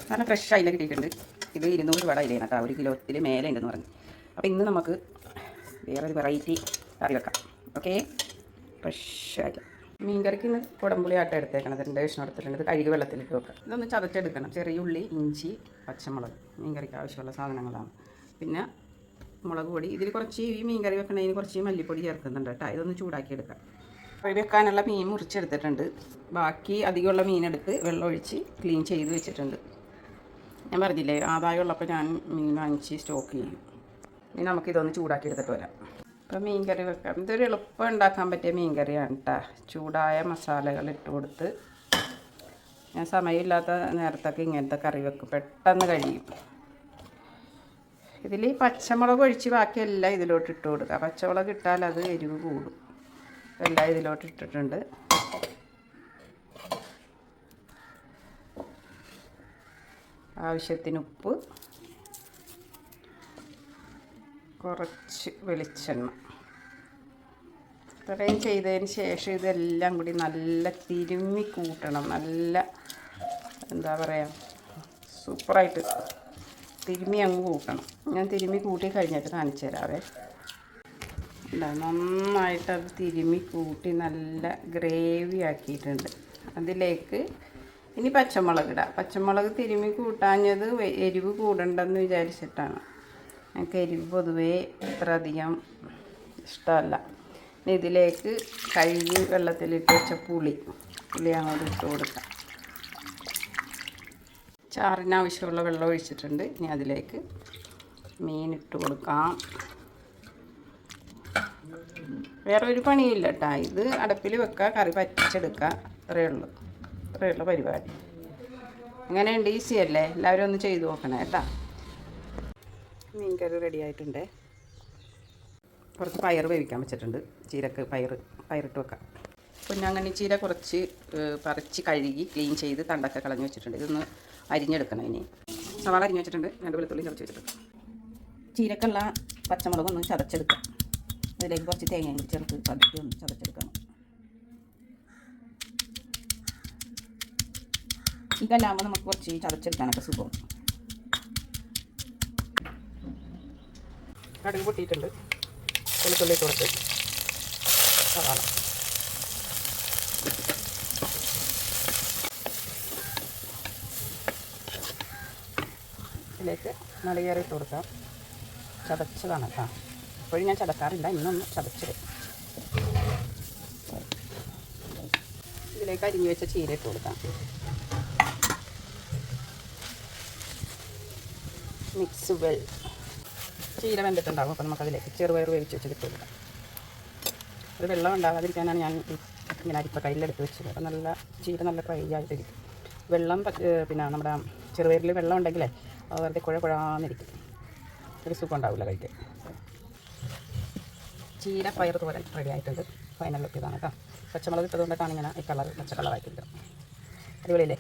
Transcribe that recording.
നല്ല ഫ്രഷ് അയില കിട്ടിയിട്ടുണ്ട്. ഇത് 200 രൂപയുടെ അയിലാണ് കേട്ടോ, 1 കിലോത്തിൽ മേലെ ഉണ്ടെന്ന് പറഞ്ഞു. അപ്പോൾ ഇന്ന് നമുക്ക് വേറൊരു വെറൈറ്റി കറി വെക്കാം. ഓക്കെ, ഫ്രഷ് അയില. മീൻ കറിക്ക് ഇന്ന് കുടംപുളി ആട്ടം എടുത്തേക്കണത്, 2 കഷ്ണം എടുത്തിട്ടുണ്ട്. ഇത് കഴുകി വെള്ളത്തിലിട്ട് വെക്കാം. ഇതൊന്ന് ചതച്ചെടുക്കണം. ചെറിയ ഉള്ളി, ഇഞ്ചി, പച്ചമുളക് മീൻ കറിക്ക് ആവശ്യമുള്ള സാധനങ്ങളാണ്. പിന്നെ മുളക് പൊടി. ഇതിൽ കുറച്ച് ഈ മീൻ കറി വെക്കണതിന് കുറച്ച് മല്ലിപ്പൊടി ചേർക്കുന്നുണ്ട് കേട്ടോ. ഇതൊന്ന് ചൂടാക്കി എടുക്കാം. കറി വെക്കാനുള്ള മീൻ മുറിച്ചെടുത്തിട്ടുണ്ട്. ബാക്കി അധികമുള്ള മീനെടുത്ത് വെള്ളമൊഴിച്ച് ക്ലീൻ ചെയ്ത് വെച്ചിട്ടുണ്ട്. ഞാൻ പറഞ്ഞില്ലേ, ആദായമുള്ളപ്പോൾ ഞാൻ മീൻ വാങ്ങിച്ച് സ്റ്റോക്ക് ചെയ്യും. ഇനി നമുക്കിതൊന്ന് ചൂടാക്കി എടുത്തിട്ട് വരാം. ഇപ്പോൾ മീൻ കറി വെക്കാം. ഇതൊരു എളുപ്പം ഉണ്ടാക്കാൻ പറ്റിയ മീൻ കറിയാണ് കേട്ടോ. ചൂടായ മസാലകൾ ഇട്ട് കൊടുത്ത്, ഞാൻ സമയമില്ലാത്ത നേരത്തൊക്കെ ഇങ്ങനത്തെ കറി വെക്കും, പെട്ടെന്ന് കഴിയും. ഇതിൽ പച്ചമുളക് ഒഴിച്ച് ബാക്കിയെല്ലാം ഇതിലോട്ട് ഇട്ട് കൊടുക്കുക. പച്ചമുളക് ഇട്ടാൽ അത് എരിവ് കൂടും. എല്ലാം ഇതിലോട്ട് ഇട്ടിട്ടുണ്ട്. ആവശ്യത്തിന് ഉപ്പ്, കുറച്ച് വെളിച്ചെണ്ണ. ഇത്രയും ചെയ്തതിന് ശേഷം ഇതെല്ലാം കൂടി നല്ല തിരുമ്മി കൂട്ടണം. നല്ല എന്താ പറയുക, സൂപ്പറായിട്ട് തിരുമ്മി അങ്ങ് കൂട്ടണം. ഞാൻ തിരുമ്മി കൂട്ടി കഴിഞ്ഞിട്ട് കാണിച്ചു തരാവേ. നന്നായിട്ട് അത് തിരുമ്മി കൂട്ടി നല്ല ഗ്രേവി ആക്കിയിട്ടുണ്ട്. അതിലേക്ക് ഇനി പച്ചമുളക് ഇടാം. പച്ചമുളക് തിരുമ്മി കൂട്ടാഞ്ഞത് എരിവ് കൂടണ്ടെന്ന് വിചാരിച്ചിട്ടാണ്. എനിക്ക് എരിവ് പൊതുവേ ഇത്ര അധികം ഇഷ്ടമല്ല. ഇതിലേക്ക് കഴുകി വെള്ളത്തിലിട്ട് വെച്ച പുളി അങ്ങോട്ട് ഇട്ട് കൊടുക്കാം. ചാറിനാവശ്യമുള്ള വെള്ളം ഒഴിച്ചിട്ടുണ്ട്. ഇനി അതിലേക്ക് മീൻ ഇട്ട് കൊടുക്കാം. വേറെ ഒരു പണിയില്ല കേട്ടോ. ഇത് അടുപ്പിൽ വെക്കുക, കറി പറ്റിച്ചെടുക്കുക, ഇത്രയേ ഉള്ളൂ പരിപാടി. എങ്ങനെയുണ്ട്? ഈസി അല്ലേ? എല്ലാവരും ഒന്ന് ചെയ്ത് നോക്കണേ കേട്ടോ. മീൻ കറി റെഡി ആയിട്ടുണ്ട്. കുറച്ച് പയർ വേവിക്കാൻ വെച്ചിട്ടുണ്ട്. ചീരക്ക് പയറിട്ട് വെക്കാം. പൊന്നാങ്കണ്ണി ചീര കുറച്ച് പറിച്ച് കഴുകി ക്ലീൻ ചെയ്ത് തണ്ടൊക്കെ കളഞ്ഞ് വെച്ചിട്ടുണ്ട്. ഇതൊന്ന് അരിഞ്ഞെടുക്കണം. ഇനി സവാള അരിഞ്ഞ് വെച്ചിട്ടുണ്ട്. 2 വെളുത്തുള്ളി ചതച്ച് വെച്ചിട്ടുണ്ട്. ചീരക്കുള്ള പച്ചമുളകൊന്ന് ചതച്ചെടുക്കാം. അതിലേക്ക് കുറച്ച് തേങ്ങയും കൂടി ചേർത്ത് പതുക്കി ഒന്ന് ചതച്ചെടുക്കണം. ഇതെല്ലാകുമ്പോൾ നമുക്ക് കുറച്ച് ചതച്ചെടുക്കാനൊക്കെ സുഖം. കടുക് പൊട്ടിയിട്ടുണ്ട്. വെളുത്തുള്ളി കൊടുത്ത് സവാള, ഇതിലേക്ക് നാളികേരം ഇട്ട് കൊടുക്കാം. ചതച്ചതാണ് കേട്ടോ. ഇപ്പോഴും ഞാൻ ചതക്കാറില്ല, ഇന്നൊന്ന് ചതച്ചത്. ഇതിലേക്ക് അരിഞ്ഞു വെച്ച ചീര ഇട്ട് കൊടുക്കാം. Mix well. ചീര വെന്തിട്ടുണ്ടാകും. അപ്പോൾ നമുക്കതിലേക്ക് ചെറുപയർ വേവിച്ച് വെച്ച് ഇട്ട് കൊടുക്കാം. അത് വെള്ളം ഉണ്ടാകാതിരിക്കാനാണ് ഞാൻ ഇങ്ങനെ അരിപ്പ കയ്യിലെടുത്ത് വെച്ചത്. അപ്പോൾ നല്ല ചീര നല്ല ഫ്രൈ ആയിട്ടിരിക്കും. വെള്ളം പിന്നെ നമ്മുടെ ചെറുപയറിൽ വെള്ളം ഉണ്ടെങ്കിലേ വെറുതെ കുഴാന്നിരിക്കും. ഒരു സുഖം ഉണ്ടാവില്ല കഴിക്കാൻ. ചീര പയർ തോരൻ റെഡി ആയിട്ടുണ്ട്. ഫൈനൽ ലുക്ക് ഇതാണ് കേട്ടോ. പച്ചമുളക് ഇട്ടതുകൊണ്ടാണ് ഇങ്ങനെ ഈ കളർ പച്ച കളറായിട്ടുണ്ട്. അടിപൊളിയല്ലേ?